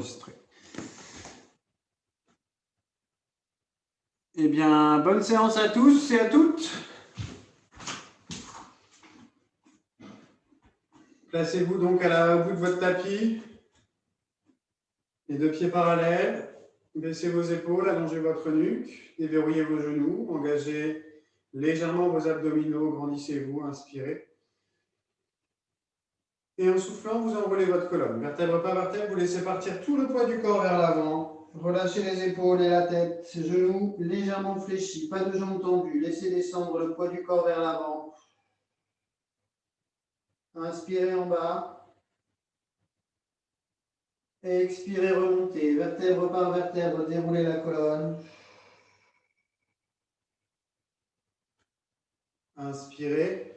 enregistré. Eh bien, bonne séance à tous et à toutes. Placez-vous donc au bout de votre tapis, les deux pieds parallèles. Baissez vos épaules, allongez votre nuque, déverrouillez vos genoux, engagez légèrement vos abdominaux, grandissez-vous, inspirez. Et en soufflant, vous enroulez votre colonne. Vertèbre par vertèbre, vous laissez partir tout le poids du corps vers l'avant. Relâchez les épaules et la tête, genoux légèrement fléchis, pas de jambes tendues. Laissez descendre le poids du corps vers l'avant. Inspirez en bas. Expirez, remontez, vertèbre par vertèbre, déroulez la colonne. Inspirez.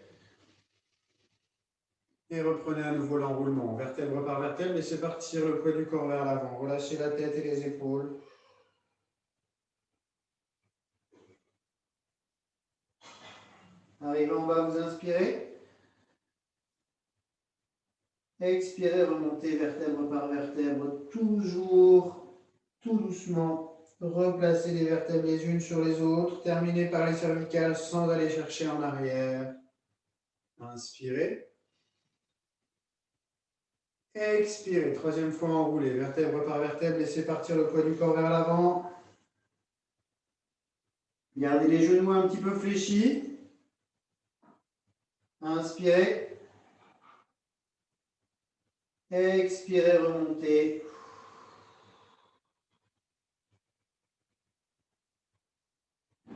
Et reprenez à nouveau l'enroulement, vertèbre par vertèbre, laissez partir le poids du corps vers l'avant. Relâchez la tête et les épaules. Arrivez en bas, vous inspirez. Expirez, remontez vertèbre par vertèbre, toujours, tout doucement. Replacez les vertèbres les unes sur les autres. Terminez par les cervicales sans aller chercher en arrière. Inspirez. Expirez. Troisième fois enroulé, vertèbre par vertèbre. Laissez partir le poids du corps vers l'avant. Gardez les genoux un petit peu fléchis. Inspirez. Expirez, remontez.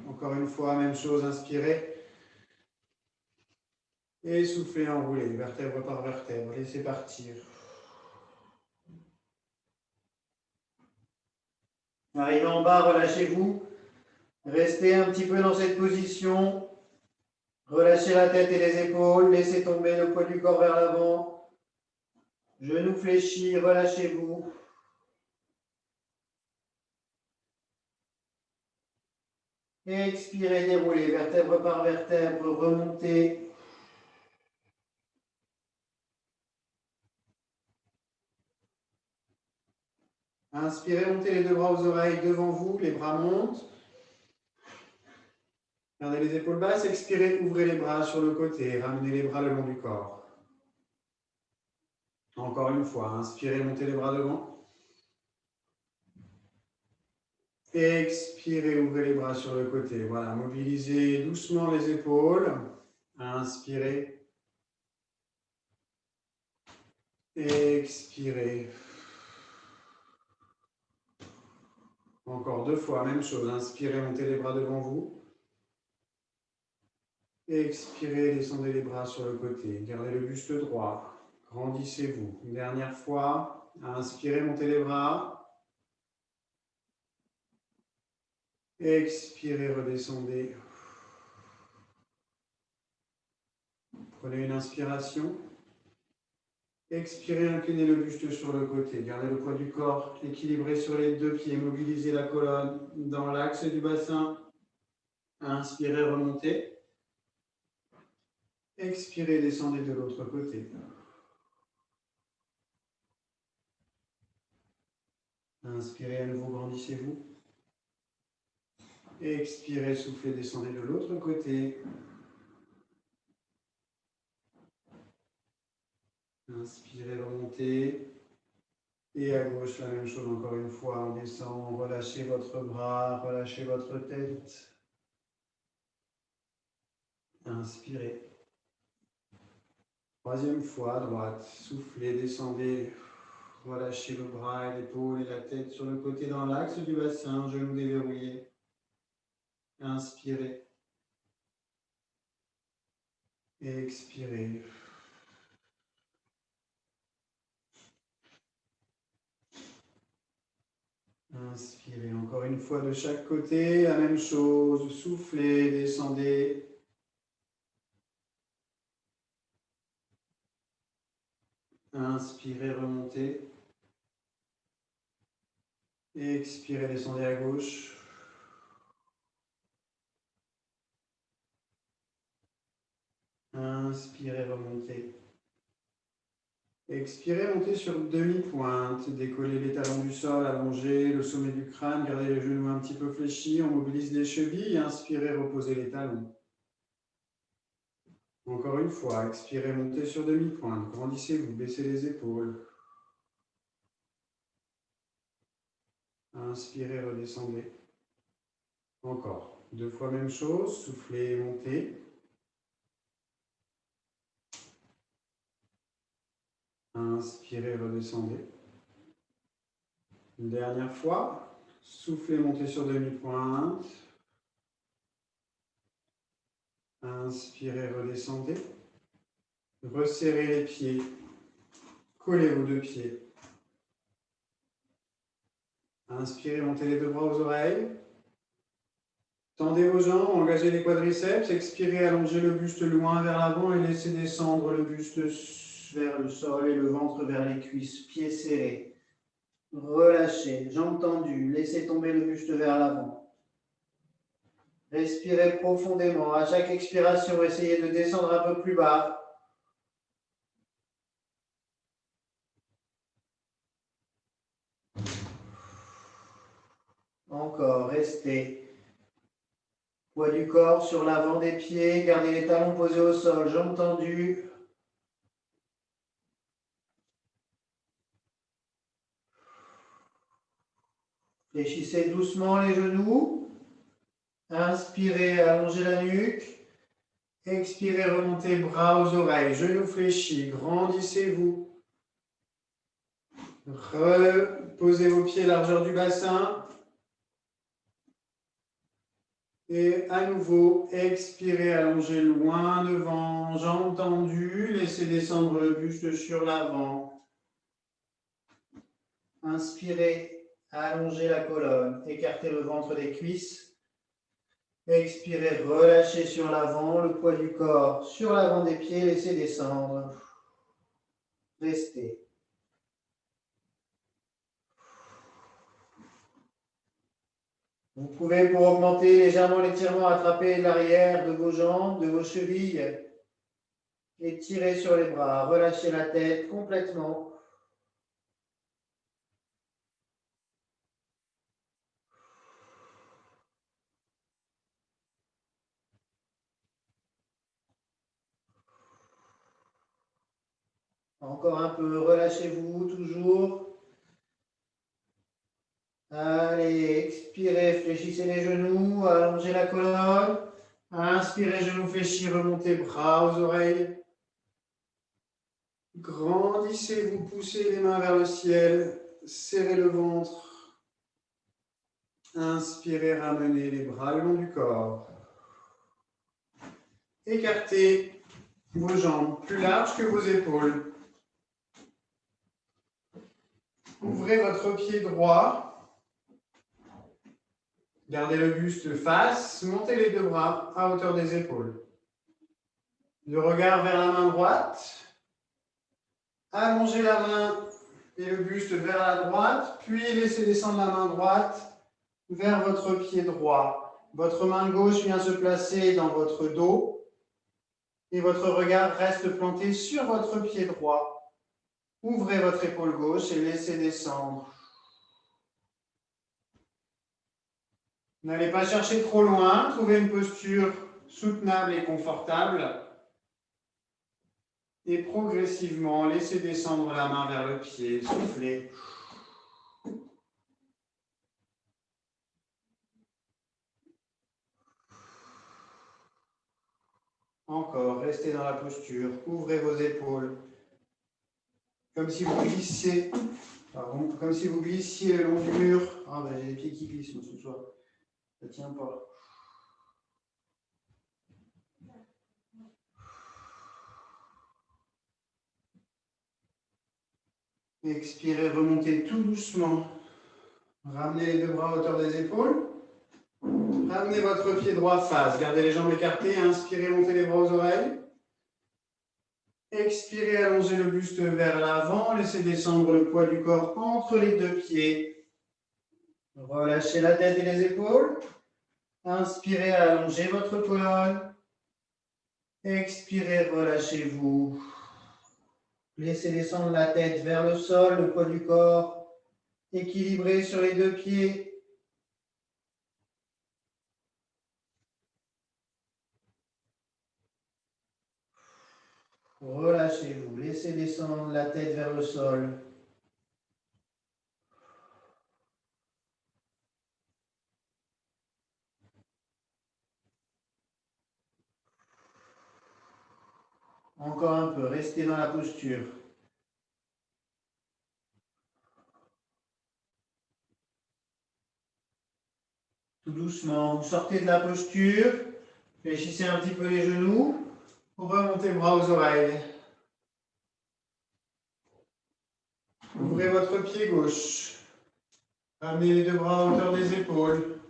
Encore une fois, même chose, inspirez. Et soufflez, enroulez, vertèbre par vertèbre. Laissez partir. Arrivez en bas, relâchez-vous. Restez un petit peu dans cette position. Relâchez la tête et les épaules. Laissez tomber le poids du corps vers l'avant. Genoux fléchis, relâchez-vous. Expirez, déroulez, vertèbre par vertèbre, remontez. Inspirez, montez les deux bras aux oreilles devant vous, les bras montent. Gardez les épaules basses, expirez, ouvrez les bras sur le côté, ramenez les bras le long du corps. Encore une fois, inspirez, montez les bras devant. Expirez, ouvrez les bras sur le côté. Voilà, mobilisez doucement les épaules. Inspirez. Expirez. Encore deux fois, même chose. Inspirez, montez les bras devant vous. Expirez, descendez les bras sur le côté. Gardez le buste droit. Grandissez-vous. Une dernière fois. Inspirez, montez les bras. Expirez, redescendez. Prenez une inspiration. Expirez, inclinez le buste sur le côté. Gardez le poids du corps équilibré sur les deux pieds. Mobilisez la colonne dans l'axe du bassin. Inspirez, remontez. Expirez, descendez de l'autre côté. Inspirez, à nouveau, grandissez-vous. Expirez, soufflez, descendez de l'autre côté. Inspirez, remontez. Et à gauche, la même chose encore une fois. On descend, relâchez votre bras, relâchez votre tête. Inspirez. Troisième fois, à droite. Soufflez, descendez. Relâchez le bras et l'épaule et la tête sur le côté dans l'axe du bassin, genoux déverrouillés. Inspirez. Expirez. Inspirez encore une fois de chaque côté, la même chose. Soufflez, descendez. Inspirez, remontez. Expirez, descendez à gauche. Inspirez, remontez. Expirez, montez sur demi-pointe. Décollez les talons du sol, allongez le sommet du crâne, gardez les genoux un petit peu fléchis, on mobilise les chevilles. Inspirez, reposez les talons. Encore une fois, expirez, montez sur demi-pointe. Grandissez-vous, baissez les épaules. Inspirez, redescendez. Encore. 2 fois même chose. Soufflez, montez. Inspirez, redescendez. Une dernière fois. Soufflez, montez sur demi-pointe. Inspirez, redescendez. Resserrez les pieds. Collez vos 2 pieds. Inspirez, montez les 2 bras aux oreilles. Tendez vos jambes, engagez les quadriceps. Expirez, allongez le buste loin vers l'avant et laissez descendre le buste vers le sol et le ventre vers les cuisses. Pieds serrés. Relâchez, jambes tendues. Laissez tomber le buste vers l'avant. Respirez profondément. À chaque expiration, essayez de descendre un peu plus bas. Encore, restez. Poids du corps sur l'avant des pieds. Gardez les talons posés au sol, jambes tendues. Fléchissez doucement les genoux. Inspirez, allongez la nuque. Expirez, remontez bras aux oreilles, genoux fléchis, grandissez-vous. Reposez vos pieds largeur du bassin. Et à nouveau, expirez, allongez loin devant, jambes tendues, laissez descendre le buste sur l'avant. Inspirez, allongez la colonne, écartez le ventre des cuisses. Expirez, relâchez sur l'avant, le poids du corps sur l'avant des pieds, laissez descendre. Restez. Vous pouvez, pour augmenter légèrement l'étirement, attraper l'arrière de vos jambes, de vos chevilles et tirer sur les bras. Relâchez la tête complètement. Encore un peu, relâchez-vous toujours. Allez, expirez, fléchissez les genoux, allongez la colonne. Inspirez, genoux fléchis, remontez bras aux oreilles. Grandissez, vous poussez les mains vers le ciel, serrez le ventre. Inspirez, ramenez les bras le long du corps. Écartez vos jambes plus larges que vos épaules. Ouvrez votre pied droit. Gardez le buste face, montez les 2 bras à hauteur des épaules. Le regard vers la main droite. Allongez la main et le buste vers la droite, puis laissez descendre la main droite vers votre pied droit. Votre main gauche vient se placer dans votre dos et votre regard reste planté sur votre pied droit. Ouvrez votre épaule gauche et laissez descendre. N'allez pas chercher trop loin, trouvez une posture soutenable et confortable. Et progressivement, laissez descendre la main vers le pied, soufflez. Encore, restez dans la posture, ouvrez vos épaules. Comme si vous glissiez, comme si vous glissiez le long du mur. Ah ben j'ai les pieds qui glissent ce soir. Ça ne tient pas. Expirez, remontez tout doucement. Ramenez les 2 bras à hauteur des épaules. Ramenez votre pied droit face. Gardez les jambes écartées. Inspirez, montez les bras aux oreilles. Expirez, allongez le buste vers l'avant. Laissez descendre le poids du corps entre les 2 pieds. Relâchez la tête et les épaules. Inspirez, allongez votre colonne. Expirez, relâchez-vous. Laissez descendre la tête vers le sol, le poids du corps équilibré sur les deux pieds. Relâchez-vous, laissez descendre la tête vers le sol. Encore un peu, restez dans la posture. Tout doucement, vous sortez de la posture, fléchissez un petit peu les genoux, remontez bras aux oreilles. Ouvrez votre pied gauche. Ramenez les deux bras à hauteur des épaules.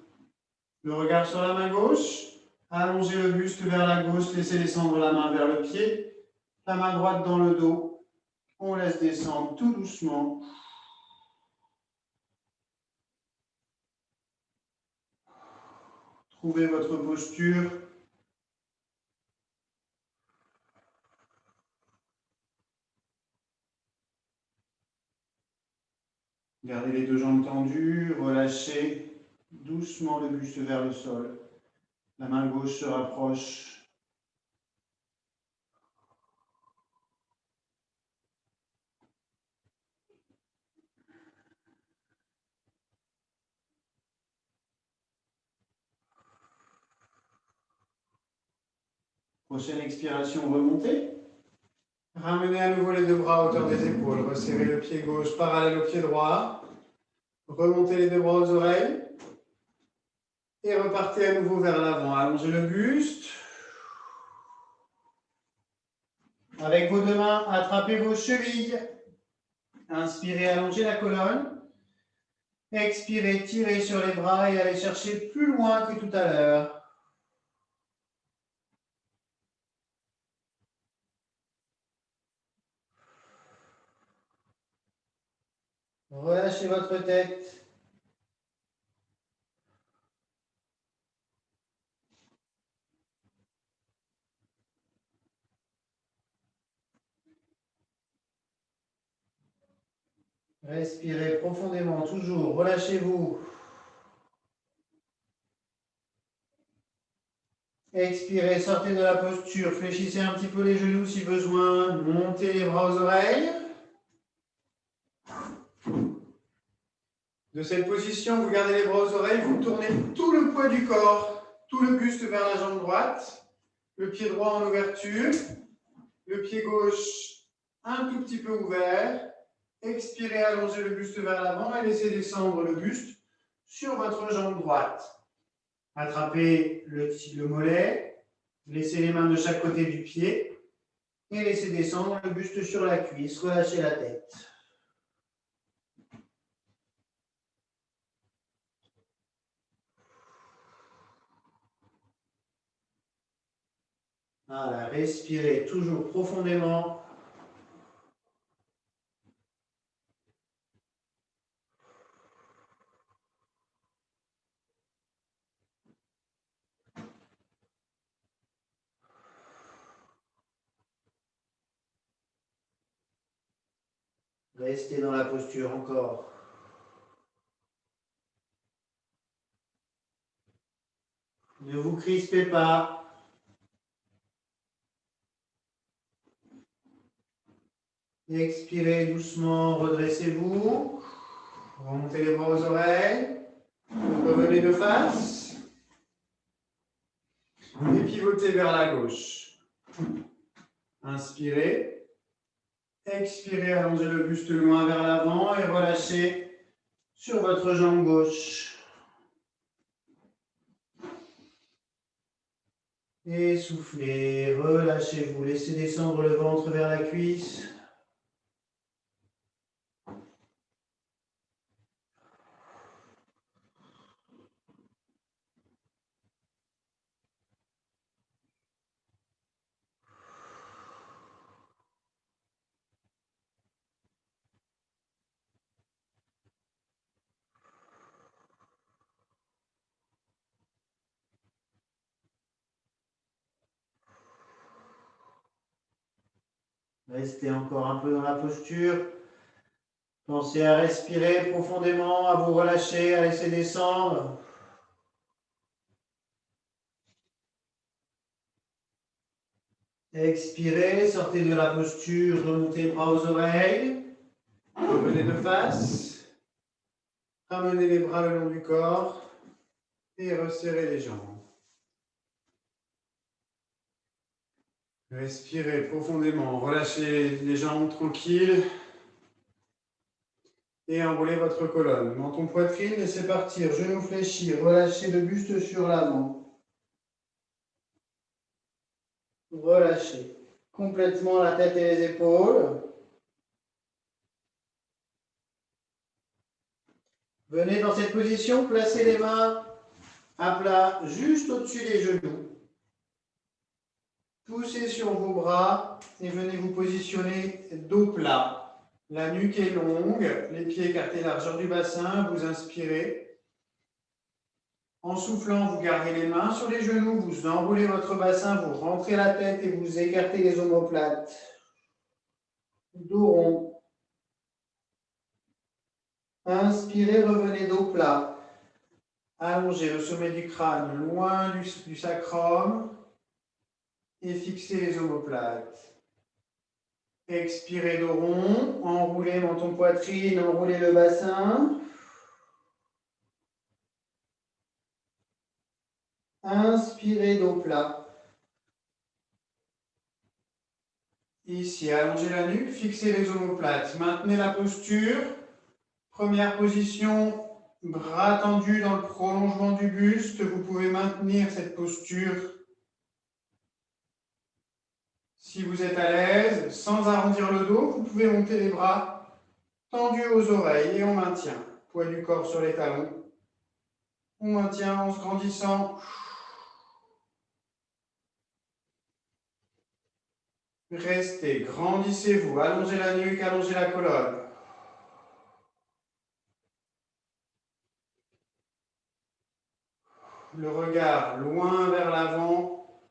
Le regard sur la main gauche. Allongez le buste vers la gauche, laissez descendre la main vers le pied. La main droite dans le dos. On laisse descendre tout doucement. Trouvez votre posture. Gardez les deux jambes tendues, relâchez doucement le buste vers le sol. La main gauche se rapproche. Prochaine expiration, remontez. Ramenez à nouveau les deux bras à hauteur des épaules. Resserrez le pied gauche parallèle au pied droit. Remontez les deux bras aux oreilles. Et repartez à nouveau vers l'avant. Allongez le buste. Avec vos deux mains, attrapez vos chevilles. Inspirez, allongez la colonne. Expirez, tirez sur les bras et allez chercher plus loin que tout à l'heure. Relâchez votre tête. Respirez profondément, toujours. Relâchez-vous. Expirez, sortez de la posture. Fléchissez un petit peu les genoux si besoin. Montez les bras aux oreilles. De cette position, vous gardez les bras aux oreilles. Vous tournez tout le poids du corps, tout le buste vers la jambe droite. Le pied droit en ouverture. Le pied gauche un tout petit peu ouvert. Expirez, allongez le buste vers l'avant et laissez descendre le buste sur votre jambe droite. Attrapez le mollet, laissez les mains de chaque côté du pied et laissez descendre le buste sur la cuisse. Relâchez la tête. Voilà, respirez toujours profondément. Restez dans la posture encore. Ne vous crispez pas. Expirez doucement, redressez-vous. Remontez les bras aux oreilles. Revenez de face. Et pivotez vers la gauche. Inspirez. Expirez, allongez le buste loin vers l'avant et relâchez sur votre jambe gauche. Et soufflez, relâchez-vous, laissez descendre le ventre vers la cuisse. Restez encore un peu dans la posture. Pensez à respirer profondément, à vous relâcher, à laisser descendre. Expirez, sortez de la posture, remontez les bras aux oreilles. Revenez de face. Ramenez les bras le long du corps et resserrez les jambes. Respirez profondément, relâchez les jambes tranquilles et enroulez votre colonne. Menton poitrine, laissez partir, genoux fléchis, relâchez le buste sur l'avant. Relâchez complètement la tête et les épaules. Venez dans cette position, placez les mains à plat juste au-dessus des genoux. Poussez sur vos bras et venez vous positionner dos plat. La nuque est longue, les pieds écartés largeur du bassin, vous inspirez. En soufflant, vous gardez les mains sur les genoux, vous enroulez votre bassin, vous rentrez la tête et vous écartez les omoplates. Dos rond. Inspirez, revenez dos plat. Allongez le sommet du crâne, loin du sacrum et fixez les omoplates. Expirez dos rond, enroulez menton poitrine, enroulez le bassin. Inspirez dos plat. Ici, allongez la nuque, fixez les omoplates. Maintenez la posture. Première position, bras tendus dans le prolongement du buste. Vous pouvez maintenir cette posture si vous êtes à l'aise. Sans arrondir le dos, vous pouvez monter les bras tendus aux oreilles et on maintient. Poids du corps sur les talons. On maintient en se grandissant. Restez, grandissez-vous, allongez la nuque, allongez la colonne. Le regard loin vers l'avant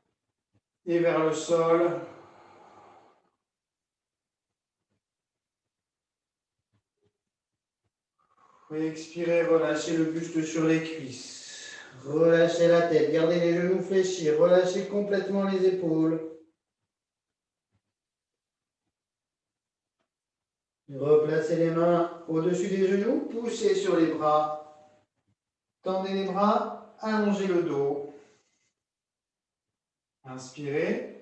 et vers le sol. Expirez, relâchez le buste sur les cuisses. Relâchez la tête, gardez les genoux fléchis, relâchez complètement les épaules. Replacez les mains au-dessus des genoux, poussez sur les bras. Tendez les bras, allongez le dos. Inspirez.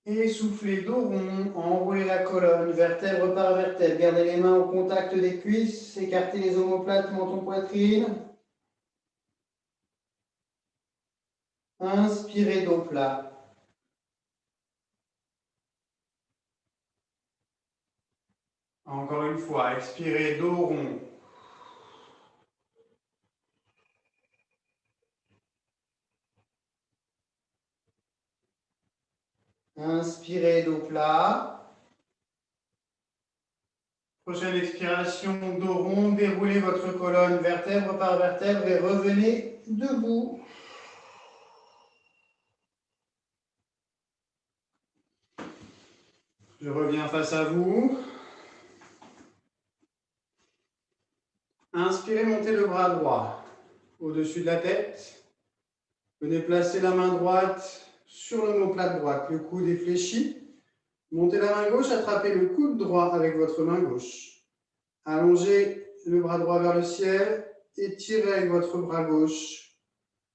Et soufflez dos rond, enroulez la colonne, vertèbre par vertèbre. Gardez les mains au contact des cuisses, écartez les omoplates, menton poitrine. Inspirez dos plat. Encore une fois, expirez dos rond. Inspirez dos plat. Prochaine expiration, dos rond, déroulez votre colonne vertèbre par vertèbre et revenez debout. Je reviens face à vous. Inspirez, montez le bras droit au-dessus de la tête. Venez placer la main droite sur l'omoplate droite, le coude est fléchi. Montez la main gauche, attrapez le coude droit avec votre main gauche. Allongez le bras droit vers le ciel et tirez avec votre bras gauche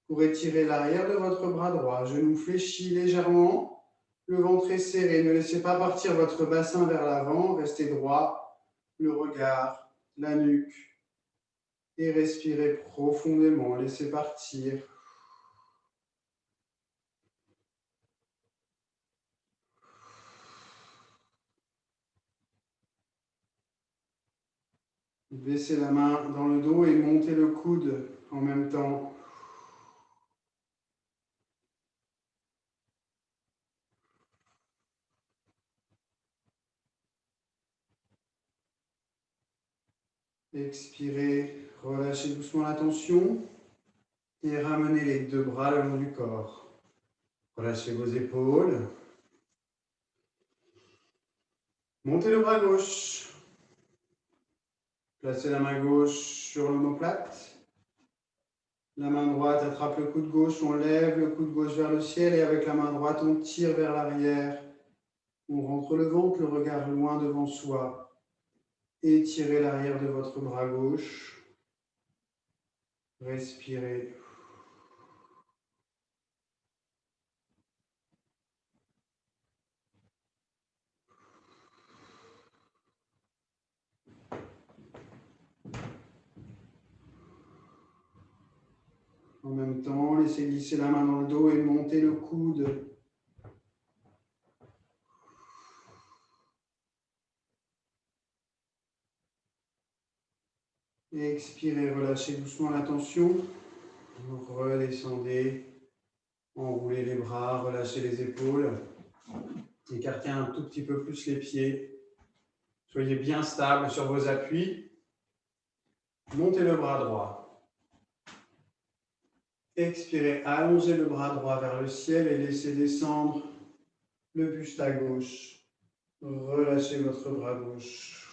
pour étirer l'arrière de votre bras droit. Genou fléchi légèrement, le ventre est serré. Ne laissez pas partir votre bassin vers l'avant, restez droit, le regard, la nuque. Et respirez profondément, laissez partir. Baissez la main dans le dos et montez le coude en même temps. Expirez, relâchez doucement la tension et ramenez les deux bras le long du corps. Relâchez vos épaules. Montez le bras gauche. Placez la main gauche sur l'omoplate. La main droite attrape le coude gauche, on lève le coude gauche vers le ciel et avec la main droite, on tire vers l'arrière. On rentre le ventre, le regard loin devant soi. Étirez l'arrière de votre bras gauche. Respirez. En même temps, laissez glisser la main dans le dos et montez le coude. Expirez, relâchez doucement la tension. Redescendez. Enroulez les bras, relâchez les épaules. Écartez un tout petit peu plus les pieds. Soyez bien stable sur vos appuis. Montez le bras droit. Expirez, allongez le bras droit vers le ciel et laissez descendre le buste à gauche. Relâchez votre bras gauche.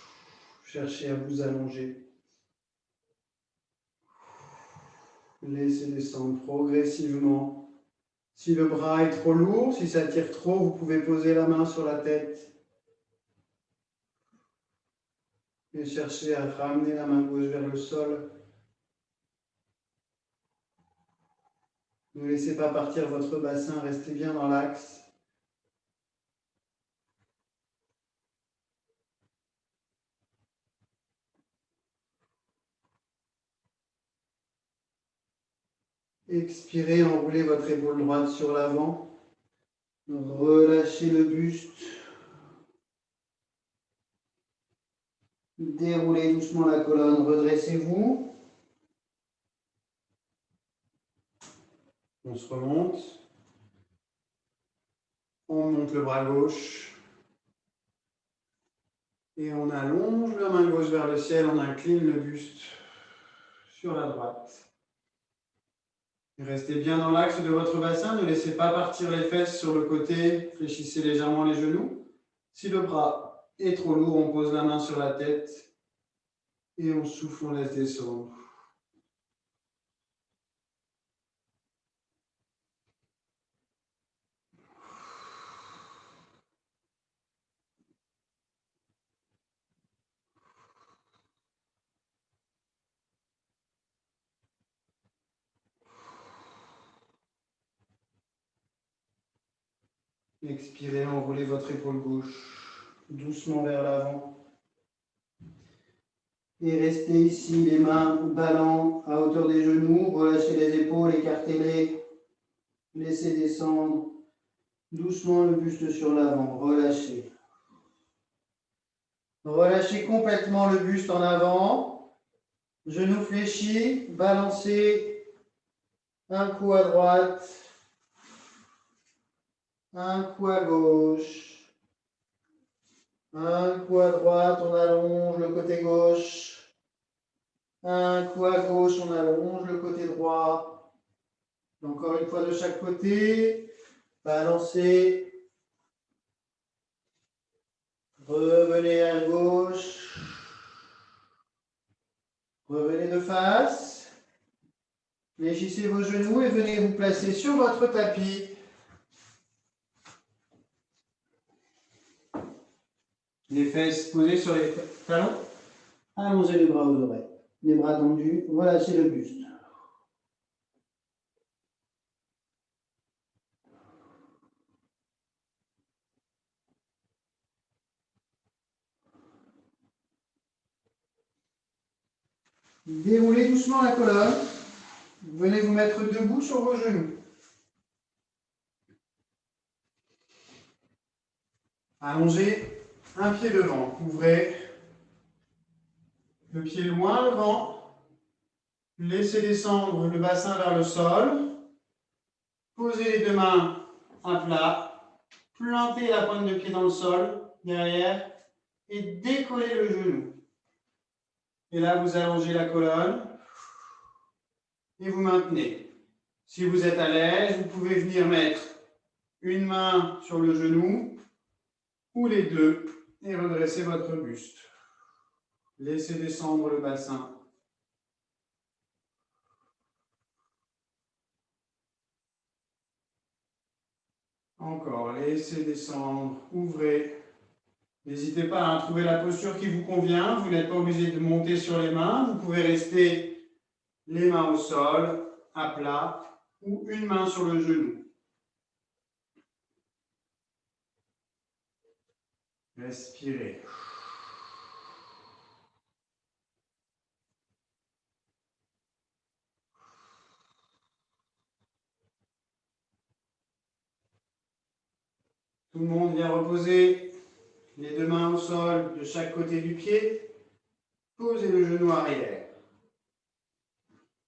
Cherchez à vous allonger. Laissez descendre progressivement. Si le bras est trop lourd, si ça tire trop, vous pouvez poser la main sur la tête. Et cherchez à ramener la main gauche vers le sol. Ne laissez pas partir votre bassin, restez bien dans l'axe. Expirez, enroulez votre épaule droite sur l'avant. Relâchez le buste. Déroulez doucement la colonne, redressez-vous. On se remonte. On monte le bras gauche. Et on allonge la main gauche vers le ciel, on incline le buste sur la droite. Restez bien dans l'axe de votre bassin, ne laissez pas partir les fesses sur le côté, fléchissez légèrement les genoux. Si le bras est trop lourd, on pose la main sur la tête et on souffle, on laisse descendre. Expirez, enroulez votre épaule gauche doucement vers l'avant. Et restez ici, les mains ballants à hauteur des genoux. Relâchez les épaules, écartez-les. Laissez descendre doucement le buste sur l'avant. Relâchez. Relâchez complètement le buste en avant. Genoux fléchis. Balancez un coup à droite. Un coup à gauche. Un coup à droite, on allonge le côté gauche. Un coup à gauche, on allonge le côté droit. Encore une fois de chaque côté. Balancez. Revenez à gauche. Revenez de face. Fléchissez vos genoux et venez vous placer sur votre tapis. Les fesses posées sur les talons. Allongez les bras aux oreilles. Les bras tendus. Relâchez le buste. Déroulez doucement la colonne. Venez vous mettre debout sur vos genoux. Allongez un pied devant. Couvrez le pied loin devant. Laissez descendre le bassin vers le sol. Posez les deux mains à plat. Plantez la pointe de pied dans le sol, derrière, et décollez le genou. Et là, vous allongez la colonne et vous maintenez. Si vous êtes à l'aise, vous pouvez venir mettre une main sur le genou ou les deux et redressez votre buste. Laissez descendre le bassin. Encore, laissez descendre, ouvrez. N'hésitez pas à trouver la posture qui vous convient. Vous n'êtes pas obligé de monter sur les mains. Vous pouvez rester les mains au sol, à plat, ou une main sur le genou. Respirez. Tout le monde vient reposer les deux mains au sol de chaque côté du pied. Posez le genou arrière.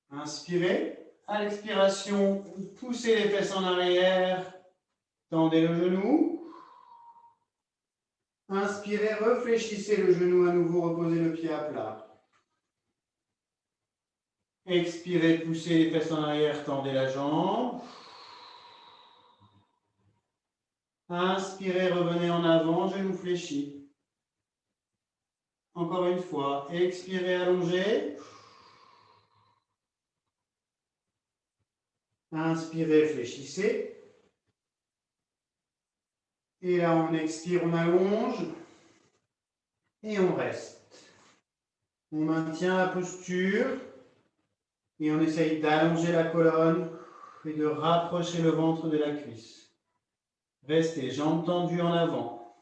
Inspirez. À l'expiration, poussez les fesses en arrière. Tendez le genou. Inspirez, réfléchissez le genou à nouveau, reposez le pied à plat. Expirez, poussez les fesses en arrière, tendez la jambe. Inspirez, revenez en avant, genou fléchi. Encore une fois, expirez, allongez. Inspirez, fléchissez. Et là, on expire, on allonge. Et on reste. On maintient la posture. Et on essaye d'allonger la colonne et de rapprocher le ventre de la cuisse. Restez jambes tendues en avant.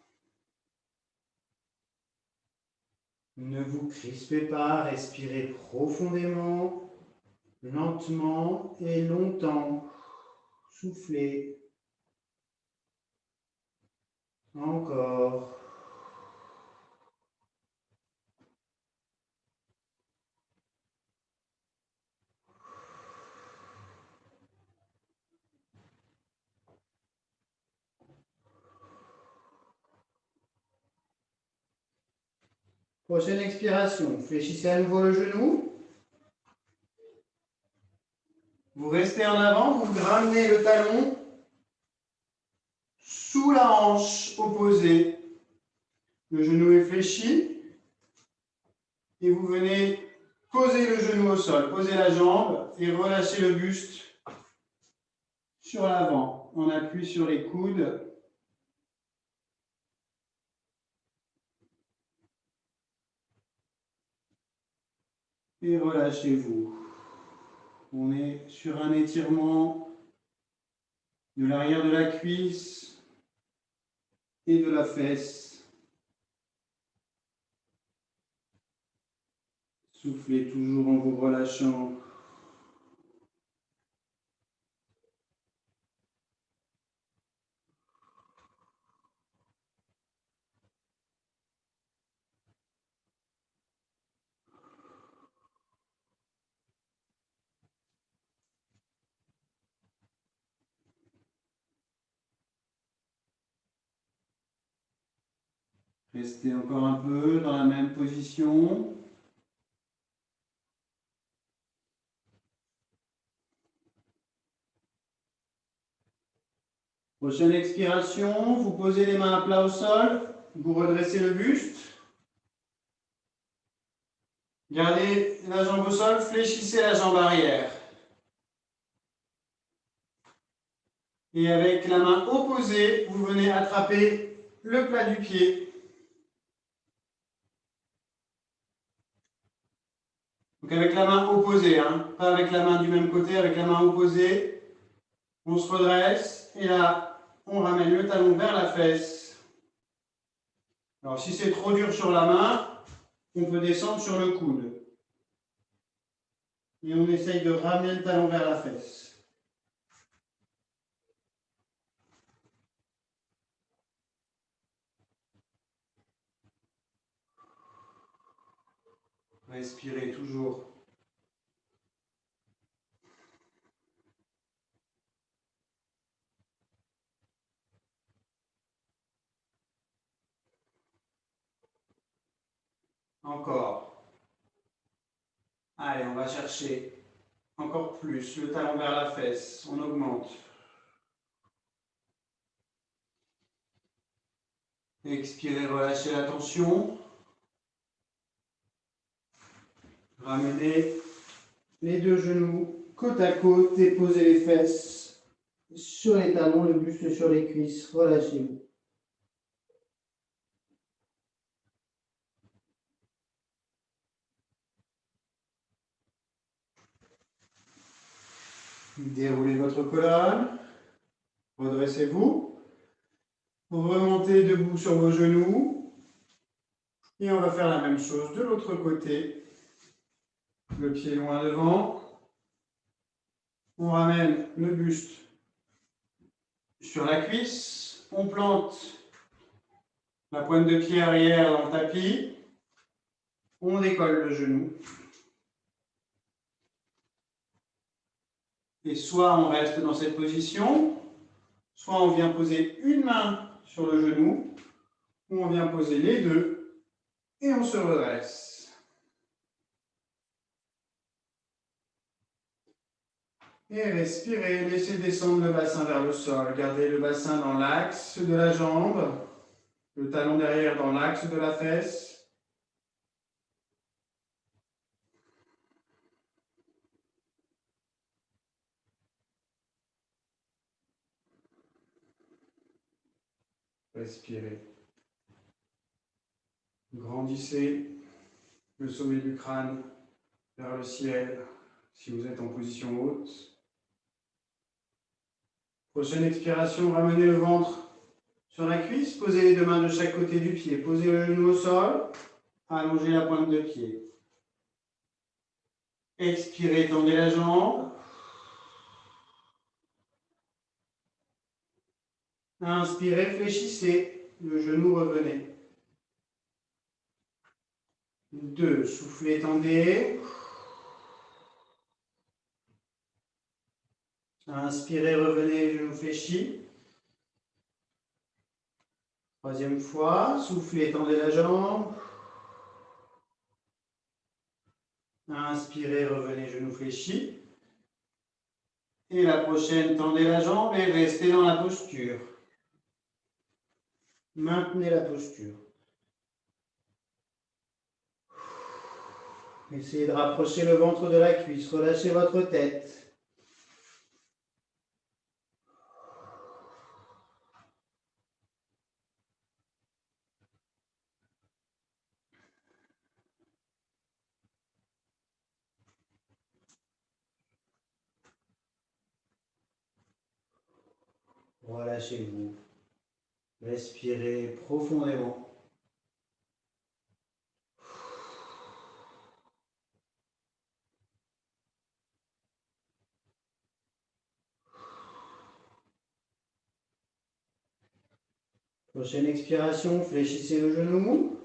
Ne vous crispez pas, respirez profondément, lentement et longtemps. Soufflez. Encore. Prochaine expiration, fléchissez à nouveau le genou. Vous restez en avant, vous ramenez le talon sous la hanche opposée. Le genou est fléchi. Et vous venez poser le genou au sol, poser la jambe et relâchez le buste sur l'avant. On appuie sur les coudes. Et relâchez-vous. On est sur un étirement de l'arrière de la cuisse et de la fesse. Soufflez toujours en vous relâchant. Restez encore un peu dans la même position. Prochaine expiration, vous posez les mains à plat au sol, vous redressez le buste. Gardez la jambe au sol, fléchissez la jambe arrière. Et avec la main opposée, vous venez attraper le plat du pied. Donc avec la main opposée, pas avec la main du même côté, avec la main opposée, on se redresse et là, on ramène le talon vers la fesse. Alors si c'est trop dur sur la main, on peut descendre sur le coude. Et on essaye de ramener le talon vers la fesse. Respirez toujours. Encore. Allez, on va chercher encore plus le talon vers la fesse. On augmente. Expirez, relâchez la tension. Ramenez les deux genoux côte à côte et posez les fesses sur les talons, le buste sur les cuisses. Relâchez-vous. Déroulez votre colonne. Redressez-vous. Remontez debout sur vos genoux. Et on va faire la même chose de l'autre côté. Le pied loin devant. On ramène le buste sur la cuisse. On plante la pointe de pied arrière dans le tapis. On décolle le genou. Et soit on reste dans cette position, soit on vient poser une main sur le genou, ou on vient poser les deux, et on se redresse. Et respirez, laissez descendre le bassin vers le sol. Gardez le bassin dans l'axe de la jambe, le talon derrière dans l'axe de la fesse. Respirez. Grandissez le sommet du crâne vers le ciel si vous êtes en position haute. Prochaine expiration, ramenez le ventre sur la cuisse, posez les deux mains de chaque côté du pied, posez le genou au sol, allongez la pointe de pied. Expirez, tendez la jambe. Inspirez, fléchissez, le genou revenez. 2, soufflez, tendez. Inspirez, revenez, genou fléchi. Troisième fois, soufflez, tendez la jambe. Inspirez, revenez, genou fléchi. Et la prochaine, tendez la jambe et restez dans la posture. Maintenez la posture. Essayez de rapprocher le ventre de la cuisse, relâchez votre tête. Relâchez-vous. Respirez profondément. Prochaine expiration, fléchissez le genou.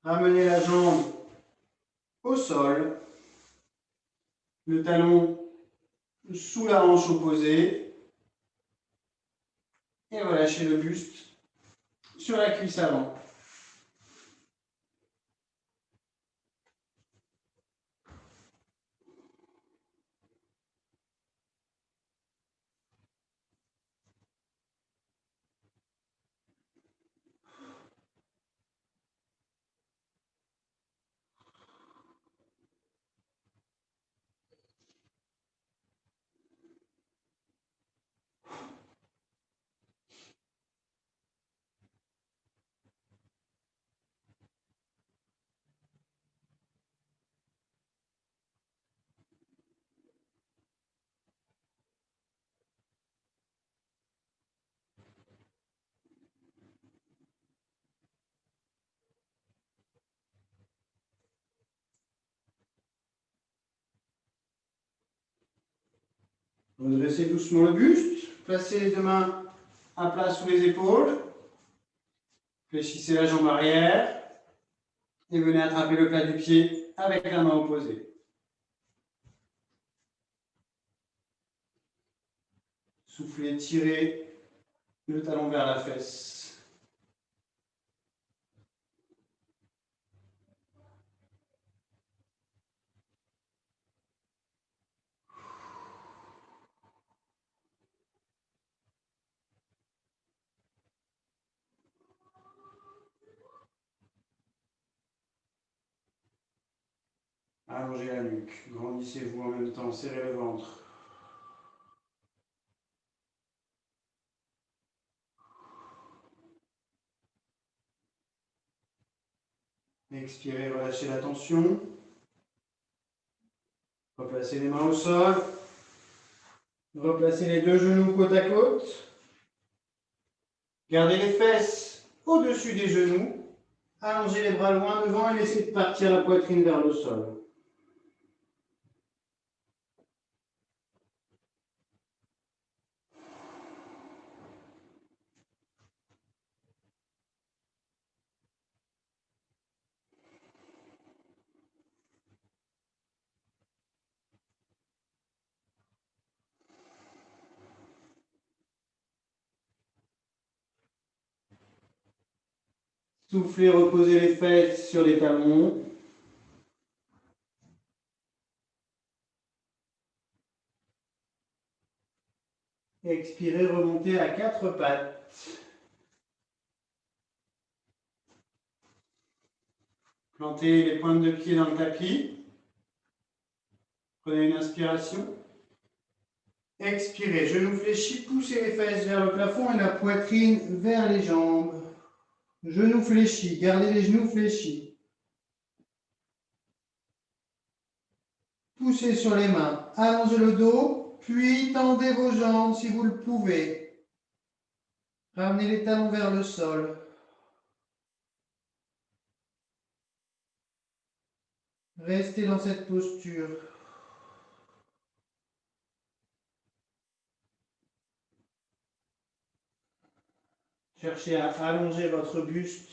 Ramenez la jambe au sol. Le talon sous la hanche opposée. Et relâchez le buste sur la cuisse avant. Redressez doucement le buste. Placez les deux mains à plat sous les épaules. Fléchissez la jambe arrière. Et venez attraper le plat du pied avec la main opposée. Soufflez, tirez le talon vers la fesse. Allongez la nuque. Grandissez-vous en même temps. Serrez le ventre. Expirez, relâchez la tension. Replacez les mains au sol. Replacez les deux genoux côte à côte. Gardez les fesses au-dessus des genoux. Allongez les bras loin devant et laissez partir la poitrine vers le sol. Soufflez, reposez les fesses sur les talons. Expirez, remontez à quatre pattes. Plantez les pointes de pied dans le tapis. Prenez une inspiration. Expirez, genoux fléchis, poussez les fesses vers le plafond et la poitrine vers les jambes. Genoux fléchis, gardez les genoux fléchis. Poussez sur les mains, allongez le dos, puis tendez vos jambes si vous le pouvez. Ramenez les talons vers le sol. Restez dans cette posture. Cherchez à allonger votre buste.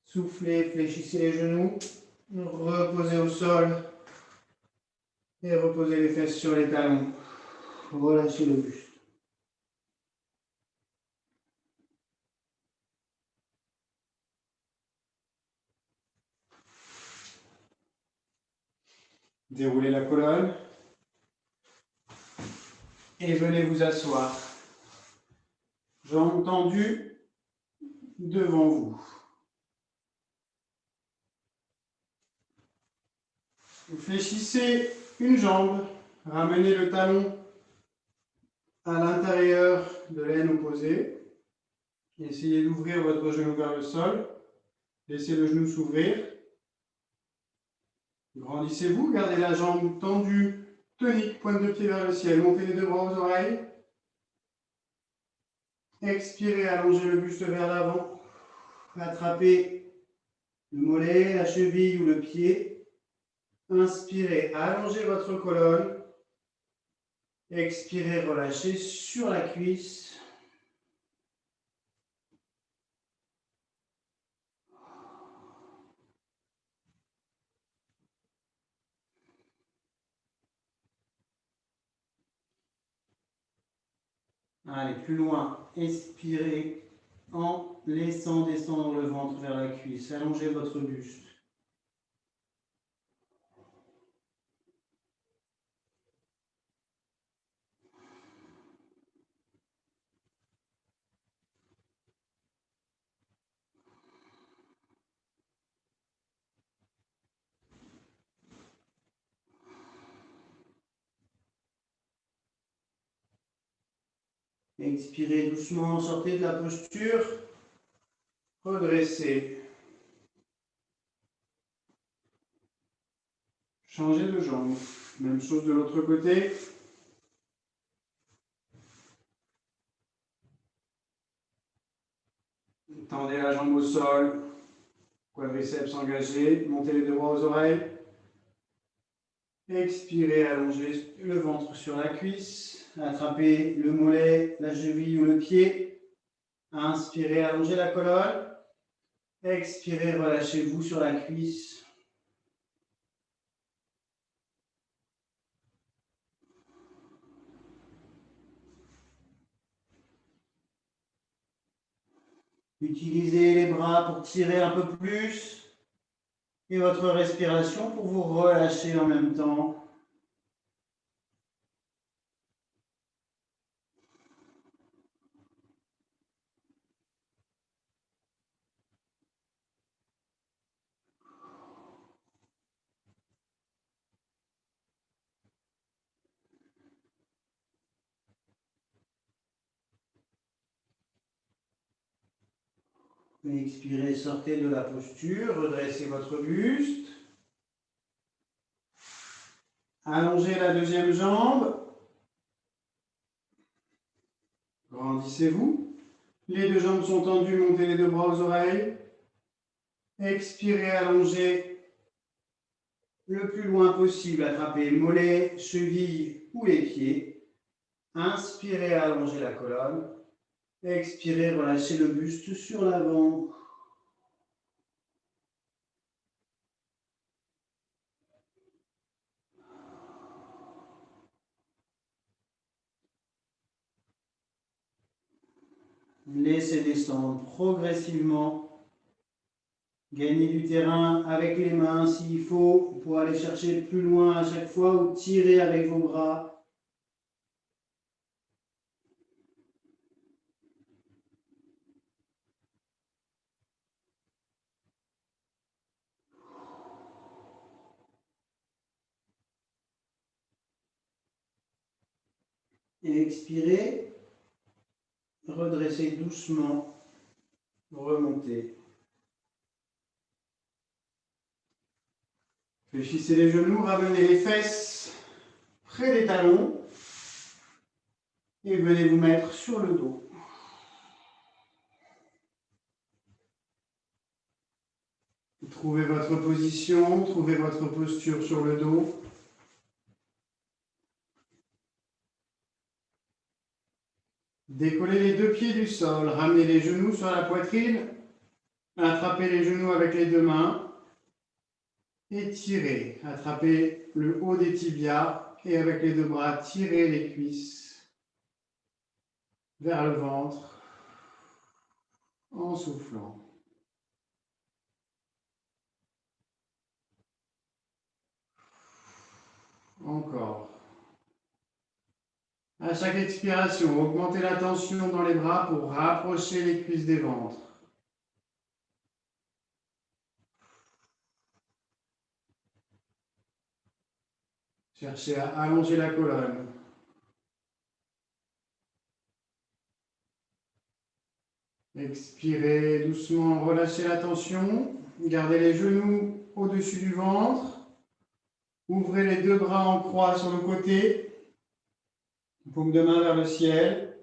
Soufflez, fléchissez les genoux. Reposez au sol. Et reposez les fesses sur les talons. Relâchez le buste. Déroulez la colonne. Et venez vous asseoir. Jambes tendues devant vous. Vous fléchissez une jambe. Ramenez le talon à l'intérieur de l'aine opposée. Essayez d'ouvrir votre genou vers le sol. Laissez le genou s'ouvrir. Grandissez-vous, gardez la jambe tendue, tonique, pointe de pied vers le ciel. Montez les deux bras aux oreilles. Expirez, allongez le buste vers l'avant. Attrapez le mollet, la cheville ou le pied. Inspirez, allongez votre colonne. Expirez, relâchez sur la cuisse. Allez, plus loin. Expirez en laissant descendre le ventre vers la cuisse. Allongez votre buste. Expirez doucement, sortez de la posture. Redressez. Changez de jambe. Même chose de l'autre côté. Tendez la jambe au sol. Quadriceps engagés. Montez les deux bras aux oreilles. Expirez, allongez le ventre sur la cuisse. Attrapez le mollet, la cheville ou le pied. Inspirez, allongez la colonne. Expirez, relâchez-vous sur la cuisse. Utilisez les bras pour tirer un peu plus et votre respiration pour vous relâcher en même temps. Expirez, sortez de la posture, redressez votre buste. Allongez la deuxième jambe. Grandissez-vous. Les deux jambes sont tendues, montez les deux bras aux oreilles. Expirez, allongez le plus loin possible, attrapez mollets, chevilles ou les pieds. Inspirez, allongez la colonne. Expirez, relâchez le buste sur l'avant. Laissez descendre progressivement. Gagnez du terrain avec les mains s'il faut pour aller chercher plus loin à chaque fois ou tirer avec vos bras. Et expirez. Redressez doucement. Remontez. Fléchissez les genoux, ramenez les fesses près des talons et venez vous mettre sur le dos. Trouvez votre position, trouvez votre posture sur le dos. Décollez les deux pieds du sol, ramenez les genoux sur la poitrine, attrapez les genoux avec les deux mains. Étirez, attrapez le haut des tibias et avec les deux bras, tirez les cuisses vers le ventre en soufflant. Encore. À chaque expiration, augmentez la tension dans les bras pour rapprocher les cuisses des ventres. Cherchez à allonger la colonne. Expirez doucement, relâchez la tension. Gardez les genoux au-dessus du ventre. Ouvrez les deux bras en croix sur le côté. Paume de main vers le ciel.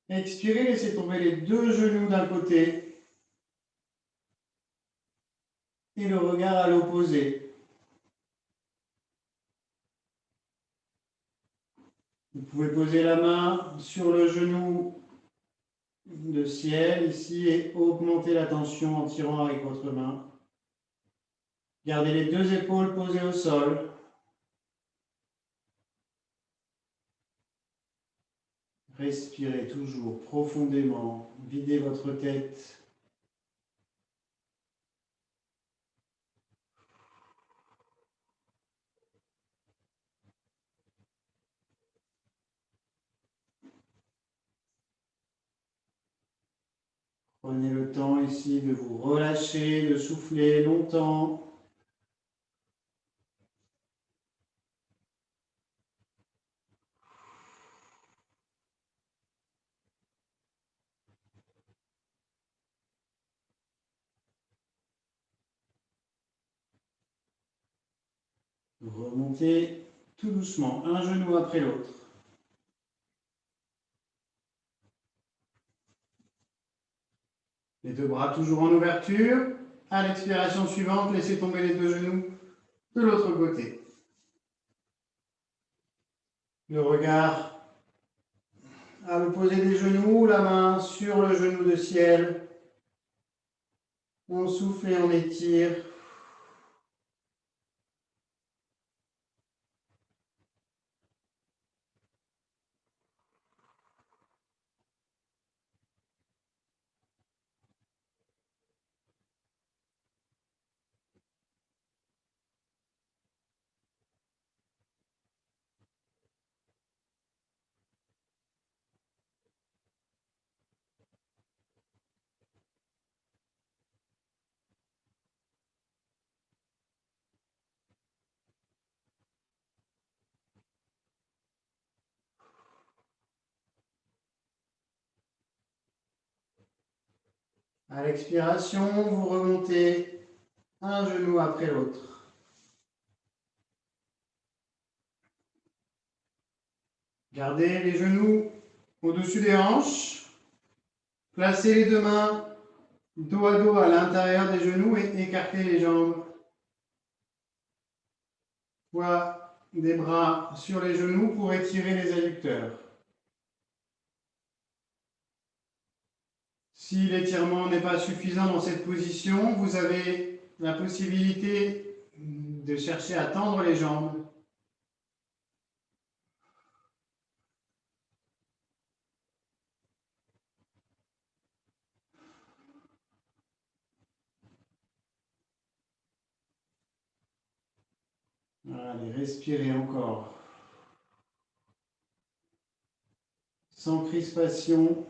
Expirez, laissez tomber les deux genoux d'un côté et le regard à l'opposé. Vous pouvez poser la main sur le genou de ciel ici et augmenter la tension en tirant avec votre main. Gardez les deux épaules posées au sol. Respirez toujours profondément. Videz votre tête. Prenez le temps ici de vous relâcher, de souffler longtemps. Remontez tout doucement, un genou après l'autre. Les deux bras toujours en ouverture. À l'expiration suivante, laissez tomber les deux genoux de l'autre côté. Le regard à l'opposé des genoux, la main sur le genou de ciel. On souffle et on étire. À l'expiration, vous remontez un genou après l'autre. Gardez les genoux au-dessus des hanches. Placez les deux mains dos à dos à l'intérieur des genoux et écartez les jambes. Poids des bras sur les genoux pour étirer les adducteurs. Si l'étirement n'est pas suffisant dans cette position, vous avez la possibilité de chercher à tendre les jambes. Allez, respirez encore. Sans crispation.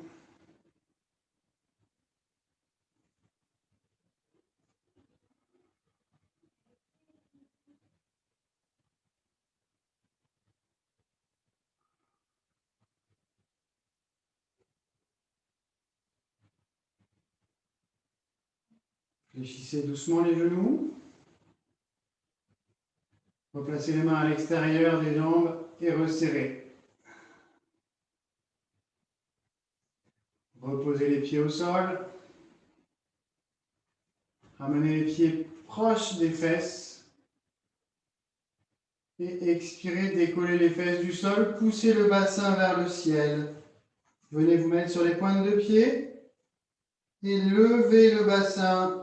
Fléchissez doucement les genoux. Replacez les mains à l'extérieur des jambes et resserrez. Reposez les pieds au sol. Ramenez les pieds proches des fesses. Et expirez, décollez les fesses du sol. Poussez le bassin vers le ciel. Venez vous mettre sur les pointes de pied. Et levez le bassin.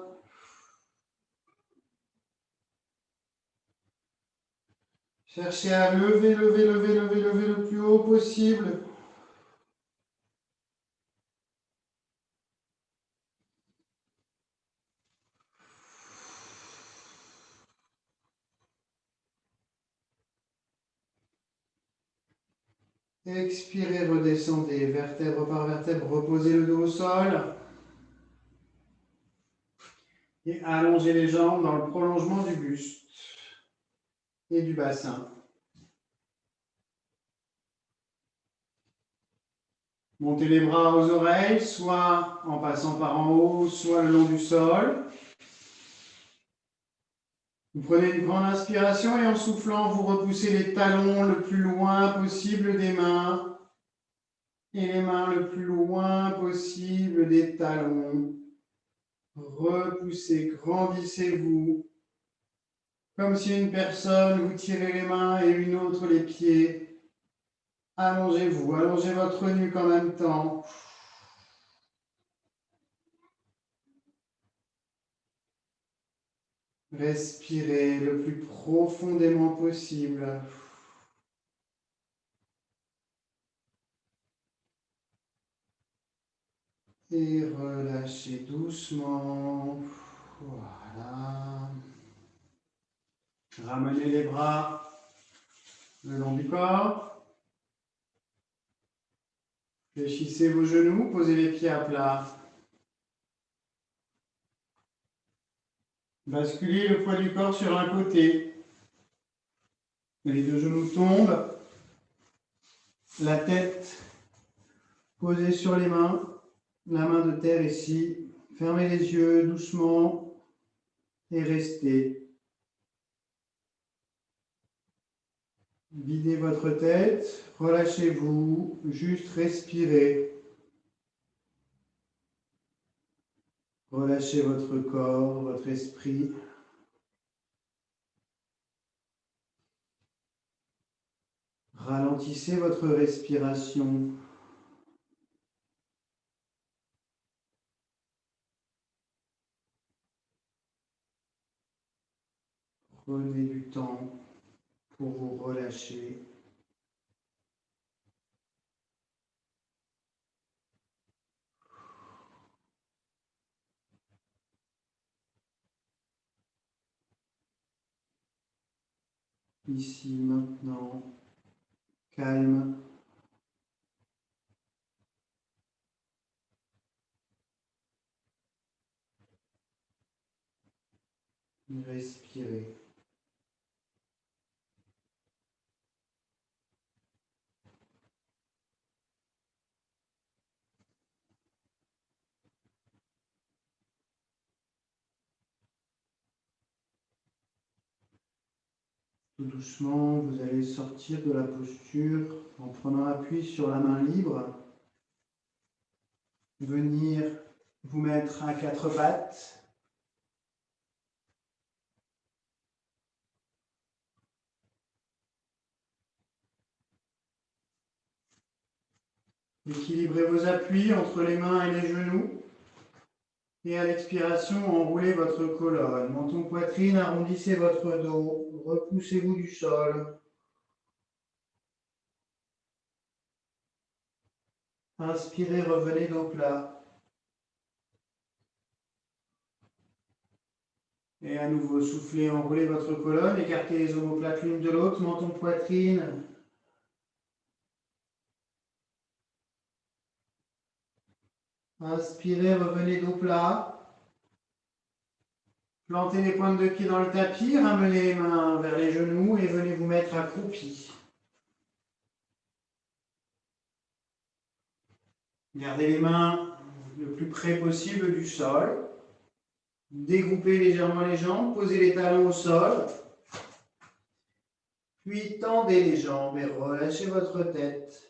Cherchez à lever le plus haut possible. Expirez, redescendez, vertèbre par vertèbre, reposez le dos au sol. Et allongez les jambes dans le prolongement du buste et du bassin. Montez les bras aux oreilles, soit en passant par en haut, soit le long du sol. Vous prenez une grande inspiration et en soufflant, vous repoussez les talons le plus loin possible des mains et les mains le plus loin possible des talons. Repoussez, grandissez-vous. Comme si une personne vous tirait les mains et une autre les pieds. Allongez-vous, allongez votre nuque en même temps. Respirez le plus profondément possible. Et relâchez doucement. Voilà. Ramenez les bras le long du corps. Fléchissez vos genoux, posez les pieds à plat. Basculez le poids du corps sur un côté. Les deux genoux tombent. La tête posée sur les mains. La main de terre ici. Fermez les yeux doucement et restez. Videz votre tête, relâchez-vous, juste respirez. Relâchez votre corps, votre esprit. Ralentissez votre respiration. Prenez du temps pour vous relâcher. Ici, maintenant, calme. Respirez. Tout doucement, vous allez sortir de la posture en prenant appui sur la main libre. Venir vous mettre à quatre pattes. Équilibrez vos appuis entre les mains et les genoux. Et à l'expiration, enroulez votre colonne. Menton poitrine, arrondissez votre dos. Repoussez-vous du sol. Inspirez, revenez dos plat. Et à nouveau, soufflez, enroulez votre colonne, écartez les omoplates l'une de l'autre, menton poitrine. Inspirez, revenez dos plat. Plantez les pointes de pied dans le tapis, ramenez les mains vers les genoux et venez vous mettre accroupi. Gardez les mains le plus près possible du sol. Dégroupez légèrement les jambes, posez les talons au sol. Puis tendez les jambes et relâchez votre tête.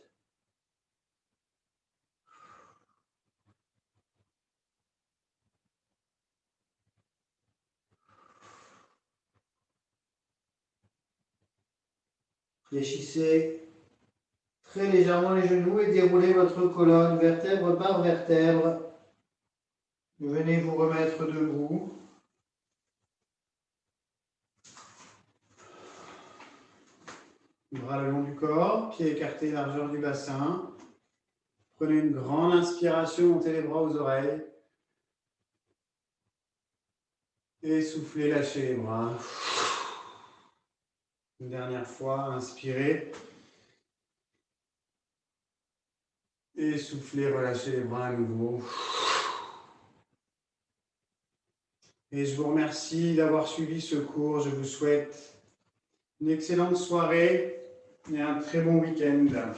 Fléchissez très légèrement les genoux et déroulez votre colonne vertèbre par vertèbre. Venez vous remettre debout. Bras le long du corps, pieds écartés, largeur du bassin. Prenez une grande inspiration, montez les bras aux oreilles. Et soufflez, lâchez les bras. Une dernière fois, inspirez. Et soufflez, relâchez les bras à nouveau. Et je vous remercie d'avoir suivi ce cours. Je vous souhaite une excellente soirée et un très bon week-end.